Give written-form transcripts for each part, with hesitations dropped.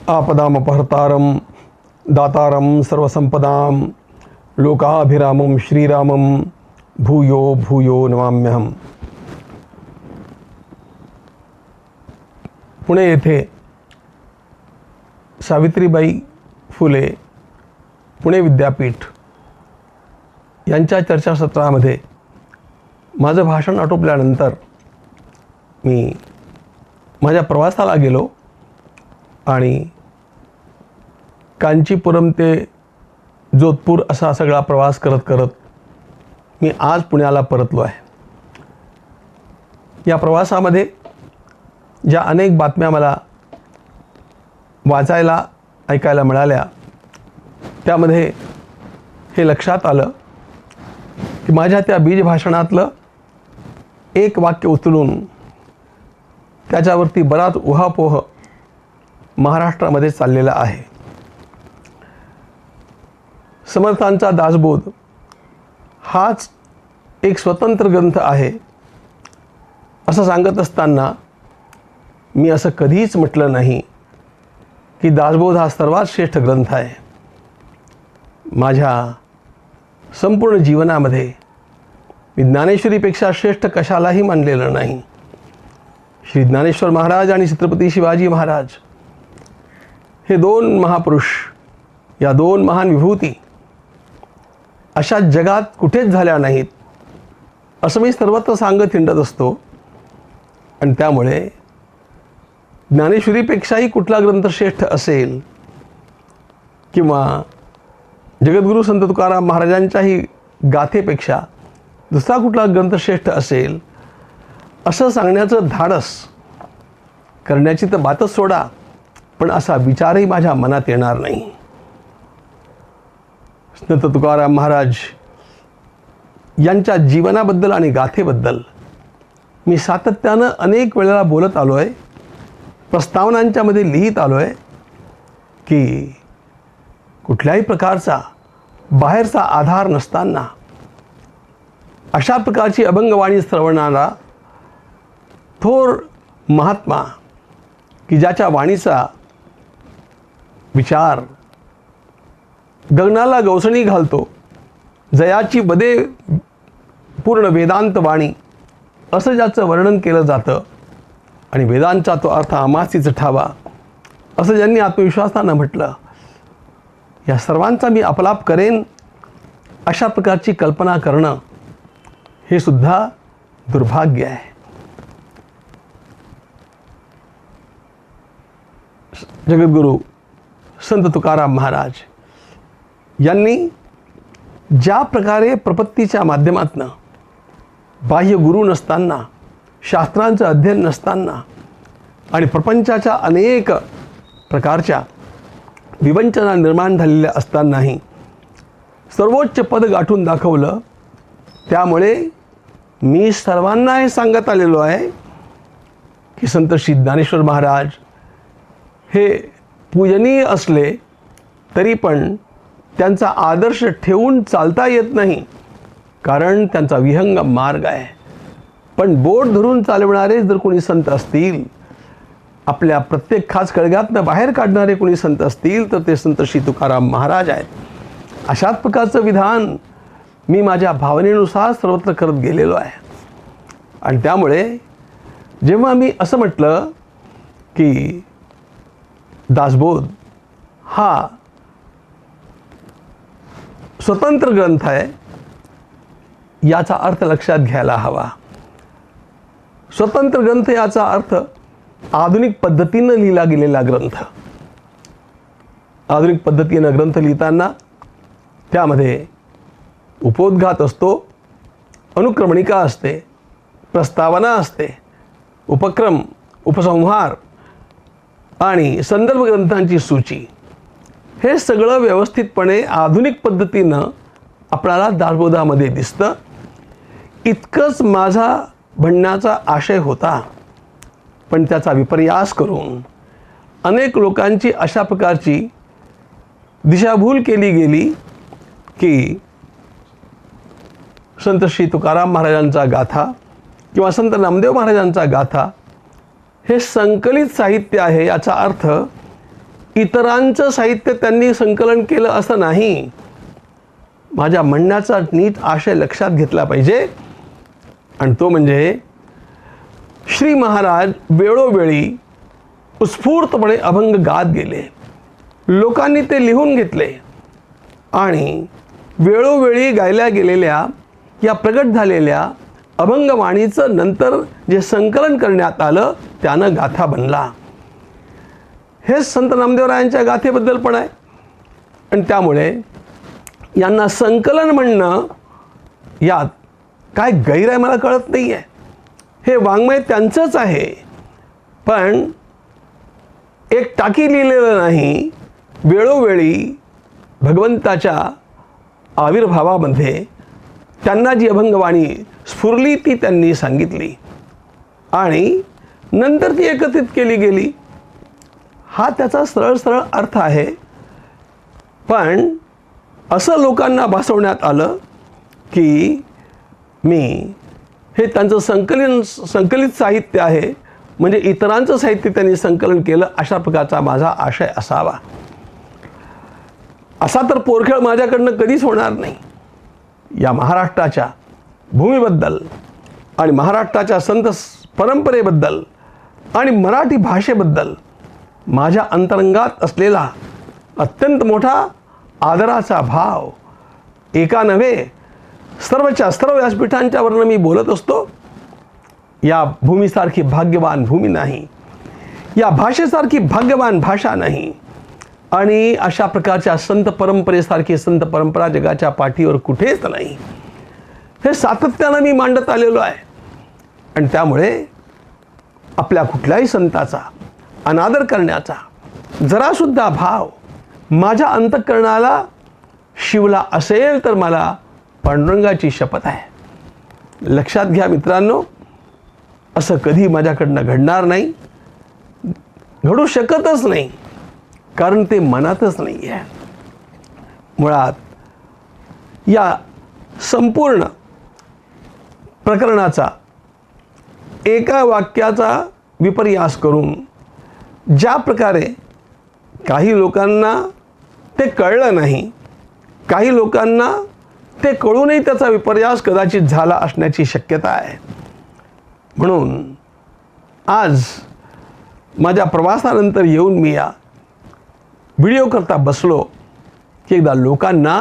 आपदामपहर्तारं दातारं सर्वसंपदां लोकाभिरामं श्रीरामं भूयो भूयो नमाम्यहम्. पुणे येथे सावित्रीबाई फुले पुणे विद्यापीठ यांच्या चर्चासत्रामध्ये माझं भाषण आटोपल्यानंतर मी माझ्या प्रवासाला गेलो आणि कांचीपुरम ते जोधपूर असा सगळा प्रवास करत करत मी आज पुण्याला परतलो आहे. या प्रवासामध्ये ज्या अनेक बातम्या मला वाचायला ऐकायला मिळाल्या त्यामध्ये हे लक्षात आलं की माझ्या त्या बीज भाषणातलं एक वाक्य उचलून त्याच्यावरती बराच उहापोह महाराष्ट्रामध्ये चाललेला आहे. समर्थांचा दासबोध हाच एक स्वतंत्र ग्रंथ आहे असं सांगत असताना मी असं कधीच म्हटलं नाही की दासबोध हा सर्वात श्रेष्ठ ग्रंथ आहे. माझ्या संपूर्ण जीवनामध्ये मी ज्ञानेश्वरीपेक्षा श्रेष्ठ कशालाही मानलेलं नाही. श्री ज्ञानेश्वर महाराज आणि छत्रपती शिवाजी महाराज हे दोन महापुरुष, या दोन महान विभूती अशा जगात कुठेच झाल्या नाहीत असं मी सर्वत्र सांगत हिंडत असतो. आणि त्यामुळे ज्ञानेश्वरीपेक्षाही कुठला ग्रंथ श्रेष्ठ असेल किंवा जगद्गुरू संत तुकाराम महाराजांच्याही गाथेपेक्षा दुसरा कुठला ग्रंथ श्रेष्ठ असेल असं सांगण्याचं धाडस करण्याची तर बातच सोडा, पण असा विचारही माझ्या मनात येणार नाही. संत तुकाराम महाराज यांच्या जीवनाबद्दल आणि गाथेबद्दल मी सातत्यानं अनेक वेळेला बोलत आलो आहे, प्रस्तावनांच्यामध्ये लिहित आलो आहे की कुठल्याही प्रकारचा बाहेरचा आधार नसताना अशा प्रकारची अभंगवाणी श्रवणारा थोर महात्मा की ज्याच्या वाणीचा विचार गगनाला गवसणी घालतो, जयाची बदे पूर्ण वेदांत वाणी असं ज्याचं वर्णन केलं जातं आणि वेदांचा तो अर्थ आमासीच ठावा असं ज्यांनी आत्मविश्वासानं म्हटलं, या सर्वांचा मी अपलाप करेन अशा प्रकारची कल्पना करणं हे सुद्धा दुर्भाग्य आहे. जगद्गुरू संत तुकाराम महाराज यांनी ज्या प्रकारे प्रपत्तीच्या माध्यमातून बाह्य गुरु नसताना, शास्त्रांचं अध्ययन नसताना आणि प्रपंचाच्या अनेक प्रकारच्या विवंचना निर्माण झालेल्या असतानाही सर्वोच्च पद गाठून दाखवलं, त्यामुळे मी सर्वांना हे सांगत आलेलो आहे की संत श्री ज्ञानेश्वर महाराज हे पूजनीय असले तरी पण त्यांचा आदर्श ठेवून चालता येत नाही, कारण त्यांचा विहंग मार्ग आहे. पण बोट धरून चालवणारे जर कोणी संत असतील, आपल्या प्रत्येक खास कळग्यातनं बाहेर काढणारे कोणी संत असतील तर ते संत श्री तुकाराम महाराज आहेत. अशाच प्रकारचं विधान मी माझ्या भावनेनुसार सर्वत्र करत गेलेलो आहे. आणि त्यामुळे जेव्हा मी असं म्हटलं की दासबोध हा स्वतंत्र ग्रंथ आहे, याचा अर्थ लक्षात घ्यायला हवा. स्वतंत्र ग्रंथ याचा अर्थ आधुनिक पद्धतीनं लिहिला गेलेला ग्रंथ. आधुनिक पद्धतीनं ग्रंथ लिहिताना त्यामध्ये उपोद्घात असतो, अनुक्रमणिका असते, प्रस्तावना असते, उपक्रम, उपसंहार आणि संदर्भ ग्रंथांची सूची, हे सगळं व्यवस्थितपणे आधुनिक पद्धतीनं आपल्याला दासबोधामध्ये दिसतं. इतकंच माझा म्हणण्याचा आशय होता, पण त्याचा विपर्यास करून अनेक लोकांची अशा प्रकारची दिशाभूल केली गेली की संत श्री तुकाराम महाराजांचा गाथा किंवा संत नामदेव महाराजांचा गाथा हे संकलित साहित्य आहे, याचा अर्थ इतरांचं साहित्य त्यांनी संकलन केलं असं नाही. माझ्या म्हणण्याचा नीट आशय लक्षात घेतला पाहिजे, आणि तो म्हणजे श्री महाराज वेळोवेळी उत्स्फूर्तपणे अभंग गात गेले. लोकांनी ते लिहून घेतले आणि वेळोवेळी गायल्या गेलेल्या या प्रगट झालेल्या अभंगवाणीचं नंतर जे संकलन करण्यात आलं त्यानं गाथा बनला. हेच संत नामदेवरायांच्या गाथेबद्दल पण आहे. आणि त्यामुळे यांना संकलन म्हणणं यात काय गैर आहे मला कळत नाही आहे. हे वाङ्मय त्यांचंच आहे, पण एक टाकी लिहिलेलं नाही. वेळोवेळी भगवंताच्या आविर्भावामध्ये त्यांना जी अभंगवाणी स्फुरली ती त्यांनी सांगितली आणि नंतर ती एकत्रित केली गेली. हा त्याचा सरळ सरळ अर्थ आहे. पण असं लोकांना भासवण्यात आलं की मी हे त्यांचं संकलित साहित्य आहे, म्हणजे इतरांचं साहित्य त्यांनी संकलन केलं, अशा प्रकारचा माझा आशय असावा. असा तर पोरखेळ माझ्याकडनं कधीच होणार नाही. या महाराष्ट्राच्या भूमीबद्दल आणि महाराष्ट्राच्या संत परंपरेबद्दल आणि मराठी भाषेबद्दल माझ्या अंतरंगात असलेला अत्यंत मोठा आदराचा भाव एका नव्हे सर्वच्या सर्व व्यासपीठांच्यावरनं मी बोलत असतो. या भूमीसारखी भाग्यवान भूमी नाही, या भाषेसारखी भाग्यवान भाषा नाही, आणि अशा प्रकारच्या संत परंपरेसारखी संत परंपरा जगाच्या पाठीवर कुठेच नाही. हे सातत्यानं मी मांडत आलेलो आहे. आणि त्यामुळे आपल्या कुठल्याही संताचा अनादर करण्याचा जरासुद्धा भाव माझ्या अंतःकरणाला शिवला असेल तर मला पांडुरंगाची शपथ आहे. लक्षात घ्या मित्रांनो, असं कधी माझ्याकडनं घडणार नाही, घडू शकतच नाही, कारण ते मनातच नाही आहे. मुळात या संपूर्ण प्रकरणाचा एका वाक्याचा विपर्यास करून ज्या प्रकारे काही लोकांना ते कळलं नाही, काही लोकांना ते कळूनही त्याचा विपर्यास कदाचित झाला असण्याची शक्यता आहे. म्हणून आज माझ्या प्रवासानंतर येऊन मी या व्हिडिओ करता बसलो की एकदा लोकांना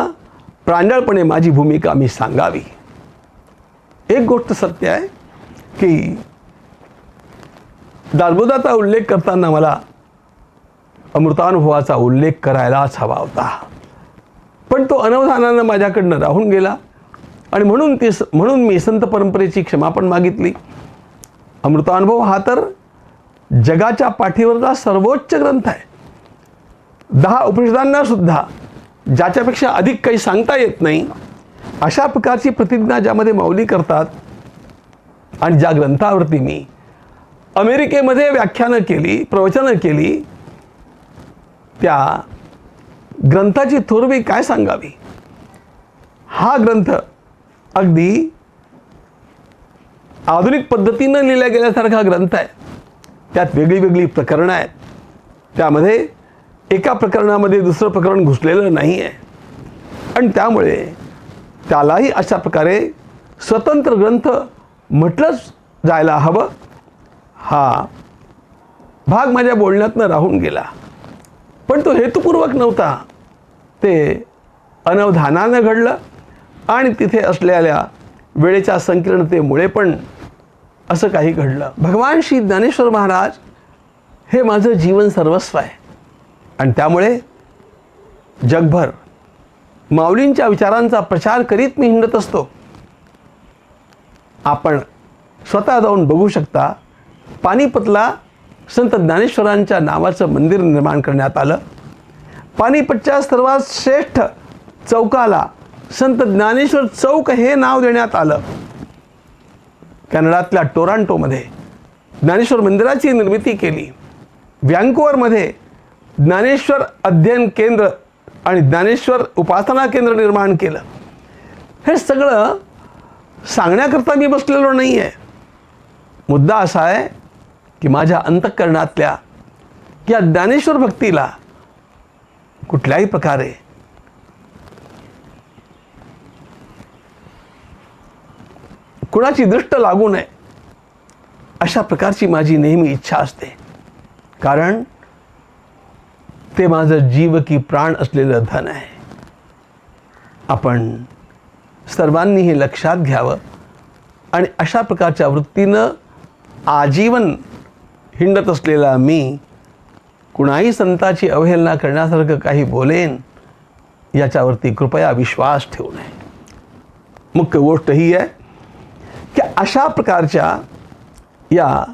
प्रांजळपणे माझी भूमिका मी सांगावी. एक गोष्ट सत्य आहे की दासबोधाचा उल्लेख करताना मला अमृतानुभवाचा उल्लेख करायलाच हवा होता, पण तो अनवधानानं माझ्याकडनं राहून गेला आणि म्हणून मी संत परंपरेची क्षमापण मागितली. अमृतानुभव हा तर जगाच्या पाठीवरचा सर्वोच्च ग्रंथ आहे. 10 उपनिषदांना सुद्धा ज्याच्यापेक्षा अधिक काही सांगता येत नाही अशा प्रकारची प्रतिज्ञा ज्यामध्ये माऊली करतात, आणि ज्या ग्रंथावरती मी अमेरिकेमध्ये व्याख्यानं केली, प्रवचनं केली, त्या ग्रंथाची थोरवी काय सांगावी. हा ग्रंथ अगदी आधुनिक पद्धतीनं लिहिल्या गेल्यासारखा ग्रंथ आहे. त्यात वेगळी वेगळी प्रकरणं आहेत. त्यामध्ये एका प्रकरणामध्ये दुसरं प्रकरण घुसलेलं नाही आहे, आणि त्यामुळे त्यालाही अशा प्रकारे स्वतंत्र ग्रंथ म्हटलंच जायला हवं. हा भाग माझ्या बोलण्यातनं राहून गेला, पण तो हेतुपूर्वक नव्हता. ते अनवधानानं घडलं आणि तिथे असलेल्या वेळेच्या संकीर्णतेमुळे पण असं काही घडलं. भगवान श्री ज्ञानेश्वर महाराज हे माझं जीवन सर्वस्व आहे, आणि त्यामुळे जगभर माऊलींच्या विचारांचा प्रचार करीत मी हिंडत असतो. आपण स्वतः जाऊन बघू शकता, पानिपतला संत ज्ञानेश्वरांच्या नावाचं मंदिर निर्माण करण्यात आलं. पानिपतच्या सर्वात श्रेष्ठ चौकाला संत ज्ञानेश्वर चौक हे नाव देण्यात आलं. कॅनडातल्या टोरांटोमध्ये ज्ञानेश्वर मंदिराची निर्मिती केली. व्हँकुव्हरमध्ये ज्ञानेश्वर अध्ययन केंद्र आणि ज्ञानेश्वर उपासना केंद्र निर्माण केलं. हे सगळं सांगण्याकरता मी बसलेलो नाही आहे. मुद्दा असा आहे की माझ्या अंतःकरणातल्या या ज्ञानेश्वर भक्तीला कुठल्याही प्रकारे कुणाची दृष्ट लागू नये अशा प्रकारची माझी नेहमी इच्छा असते. कारण ते माझं जीव की प्राण असलेलं धन आहे. आपण सर्वांनी हे लक्षात घ्यावं आणि अशा प्रकारच्या वृत्तीनं आजीवन हिंडत असलेला मी कुणाही संताची अवहेलना करण्यासारखं काही बोलेन याच्यावरती कृपया विश्वास ठेवू नये. मुख्य गोष्ट ही आहे की अशा प्रकारच्या या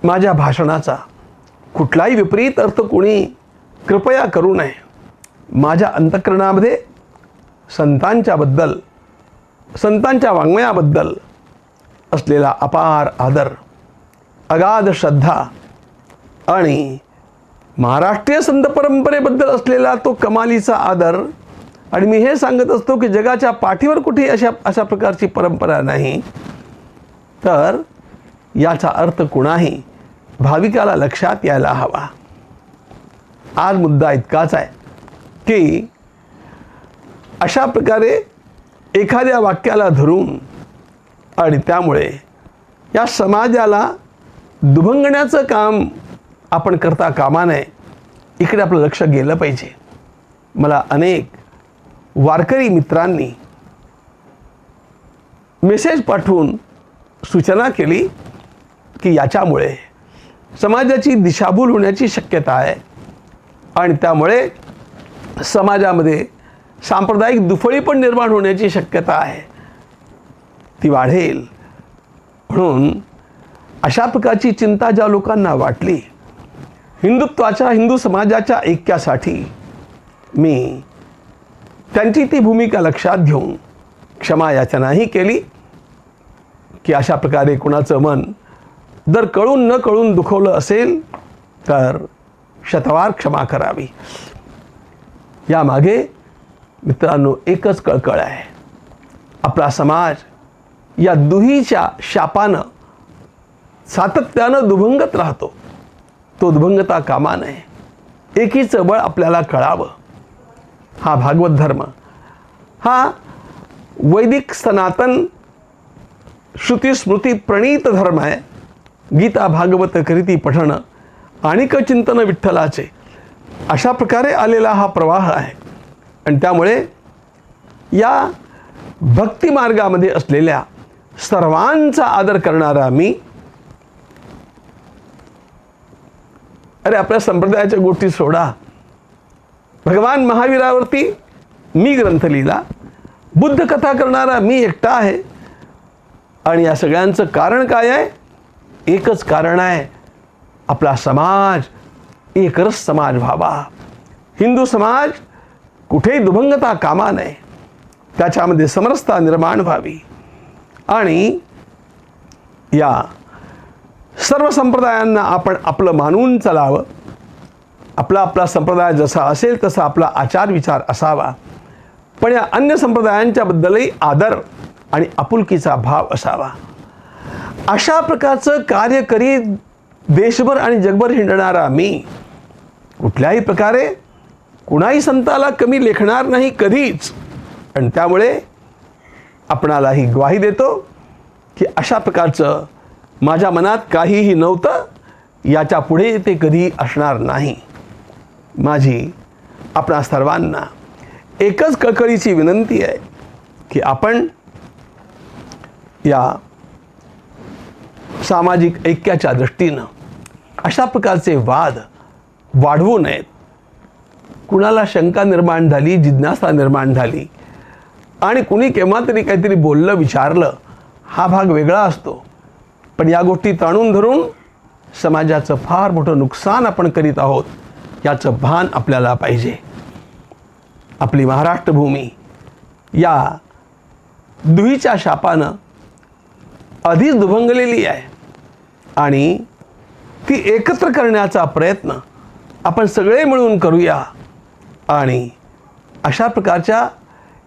माझ्या भाषणाचा कुठलाही विपरीत अर्थ कोणी कृपया करू नये. माझ्या अंतःकरणामध्ये संतांच्याबद्दल, संतांच्या वाङ्मयाबद्दल असलेला अपार आदर, अगाध श्रद्धा आणि महाराष्ट्रीय संत परंपरेबद्दल असलेला तो कमालीचा आदर. आणि मी हे सांगत असतो की जगाच्या पाठीवर कुठेही अशा प्रकारची परंपरा नाही. तर याचा अर्थ कुणाही भाविकाला लक्षात यायला हवा. आज मुद्दा इतकाच आहे की अशा प्रकारे एखाद्या वाक्याला धरून आणि त्यामुळे या समाजाला दुभंगण्याचं काम आपण करता कामा नये. इकडे आपलं लक्ष गेलं पाहिजे. मला अनेक वारकरी मित्रांनी मेसेज पाठवून सूचना केली की याच्यामुळे समाजाची दिशाभूल होण्याची शक्यता आहे आणि त्यामुळे समाजामध्ये सांप्रदायिक दुफळी पण निर्माण होण्याची शक्यता आहे, ती वाढेल. म्हणून अशा प्रकारची चिंता ज्या लोकांना वाटली, हिंदुत्वाच्या, हिंदू समाजाच्या ऐक्यासाठी मी त्यांची ती भूमिका लक्षात घेऊन क्षमा याचनाही केली की अशा प्रकारे कुणाचं मन जर कळून न कळून दुखवलं असेल तर शतवार क्षमा करावी. यामागे मित्रांनो एकच कळकळ आहे. आपला समाज या दुहीच्या शापानं सातत्यानं दुभंगत राहतो. तो दुभंगता कामा नये. एकीचं बळ आपल्याला कळावं. हा भागवत धर्म, हा वैदिक सनातन श्रुती स्मृती प्रणीत धर्म आहे. गीता भागवत करीती पठण आणिक चिंतन विठ्ठलाचे, अशा प्रकारे आलेला हा प्रवाह आहे. आणि त्यामुळे या भक्ती मार्गामध्ये असलेल्या सर्वांचा आदर करणारा मी, अरे आपल्या संप्रदायाच्या गोष्टी सोडा, भगवान महावीरावरती मी ग्रंथ लिहिला, बुद्ध कथा करणारा मी एकटा आहे. आणि या सगळ्यांचं कारण काय आहे? एकच कारण आहे, आपला समाज एकरस समाज व्हावा. हिंदू समाज कुठेही दुभंगता कामा नये, त्याच्यामध्ये समरसता निर्माण व्हावी. आणि या सर्व संप्रदायांना आपण आपलं मानून चालावं. आपला संप्रदाय जसा असेल तसा आपला आचार विचार असावा, पण या अन्य संप्रदायांच्या बद्दलही आदर आणि आपुलकीचा भाव असावा. अशा प्रकारचं कार्य करीत देशभर आणि जगभर हिंडणारा मी कुठल्याही प्रकारे कुणाही संताला कमी लेखणार नाही कधीच. आणि त्यामुळे आपणालाही ग्वाही देतो की अशा प्रकारचं माझ्या मनात काहीही नव्हतं, याच्या पुढे ते कधी असणार नाही. माझी आपणा सर्वांना एकच कळकळीची विनंती आहे की आपण या सामाजिक ऐक्याच्या दृष्टीनं अशा प्रकारचे वाद वाढवू नयेत. कुणाला शंका निर्माण झाली, जिज्ञासा निर्माण झाली आणि कुणी केव्हा तरी काहीतरी बोललं, विचारलं, हा भाग वेगळा असतो. पण या गोष्टी ताणून धरून समाजाचं फार मोठं नुकसान आपण करीत आहोत, याचं भान आपल्याला पाहिजे. आपली महाराष्ट्र भूमी या दुहीच्या शापानं आधीच दुभंगलेली आहे आणि ती एकत्र करण्याचा प्रयत्न आपण सगळे मिळून करूया. आणि अशा प्रकारच्या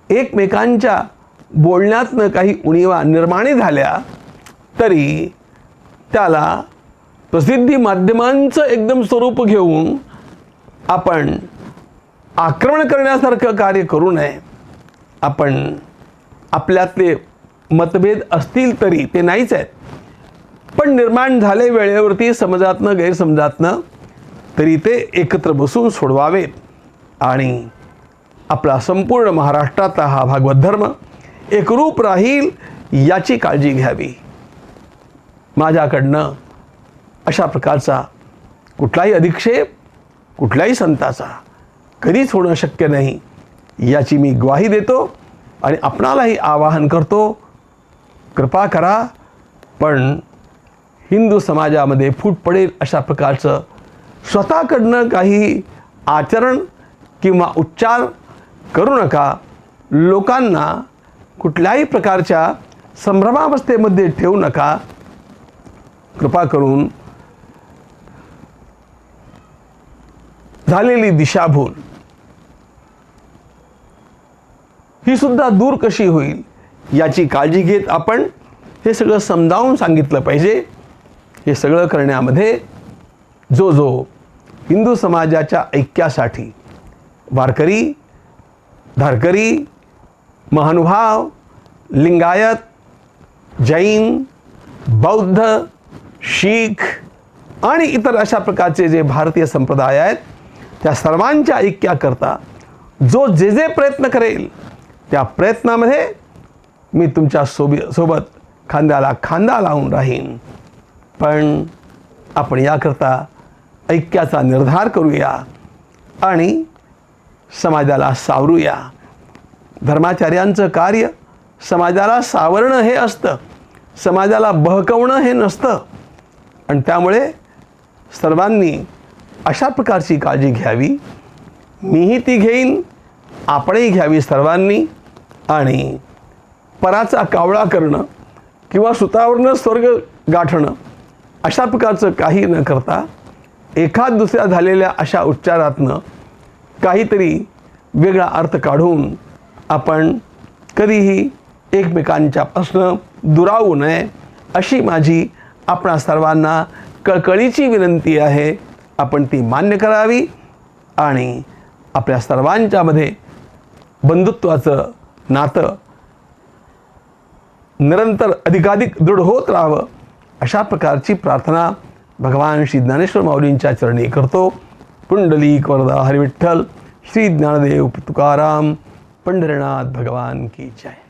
एकमेकांच्या बोलण्यातनं काही उणीवा निर्माणी झाल्या तरी त्याला प्रसिद्धी माध्यमांचं एकदम स्वरूप घेऊन आपण आक्रमण करण्यासारखं कार्य करू नये. आपण आपल्यातले मतभेद असतील तरी ते नाहीच आहेत, पण निर्माण झाले वेळेवरती समजातनं गैरसमजातनं तरी ते एकत्र बसून सोडवावेत आणि आपला संपूर्ण महाराष्ट्रातला हा भागवत धर्म एकरूप राहील याची काळजी घ्यावी. माझ्याकडनं अशा प्रकारचा कुठलाही अधिक्षेप कुठल्याही संताचा कधीच होणं शक्य नाही याची मी ग्वाही देतो आणि आपणालाही आवाहन करतो, कृपा करा. पण हिंदू समाजामध्ये फूट पडेल अशा प्रकारचं स्वतःकडनं काही आचरण किंवा उच्चार करू नका. लोकांना कुठल्याही प्रकारच्या संभ्रमावस्थेमध्ये ठेवू नका. कृपा करून झालेली दिशाभूल ही सुद्धा दूर कशी होईल याची काळजी घेत आपण हे सगळं समजावून सांगितलं पाहिजे. हे सगळं करण्यामध्ये जो हिंदू समाजाच्या ऐक्यासाठी वारकरी, धारकरी, महानुभाव, लिंगायत, जैन, बौद्ध, शीख आणि इतर अशा प्रकारचे जे भारतीय संप्रदाय आहेत त्या सर्वांच्या ऐक्याकरता जो जे प्रयत्न करेल त्या प्रयत्नामध्ये मी तुमच्या सोबत खांद्याला खांदा लावून राहीन. पण आपण याकरता ऐक्याचा निर्धार करूया आणि समाजाला सावरूया. धर्माचार्यांचं कार्य समाजाला सावरणं हे असतं, समाजाला बहकवणं हे नसतं. आणि त्यामुळे सर्वांनी अशा प्रकारची काळजी घ्यावी. मीही ती घेईन, आपणही घ्यावी सर्वांनी. आणि पराचा कावळा करणं किंवा सुतावरनं स्वर्ग गाठणं अशा प्रकारचं काही न करता एखाद दुसऱ्या झालेल्या अशा उच्चारातनं काहीतरी वेगळा अर्थ काढून आपण कधीही एकमेकांच्यापासून दुरावू नये अशी माझी आपणा सर्वांना कळकळीची विनंती आहे. आपण ती मान्य करावी आणि आपल्या सर्वांच्यामध्ये बंधुत्वाचं नातं निरंतर अधिकाधिक दृढ होत राहावं अशा प्रकारची प्रार्थना भगवान श्री ज्ञानेश्वर माऊलींच्या चरणी करतो. पुंडलिक वरदा हरिविठ्ठल, श्री ज्ञानदेव तुकाराम, पंढरीनाथ भगवान की जय.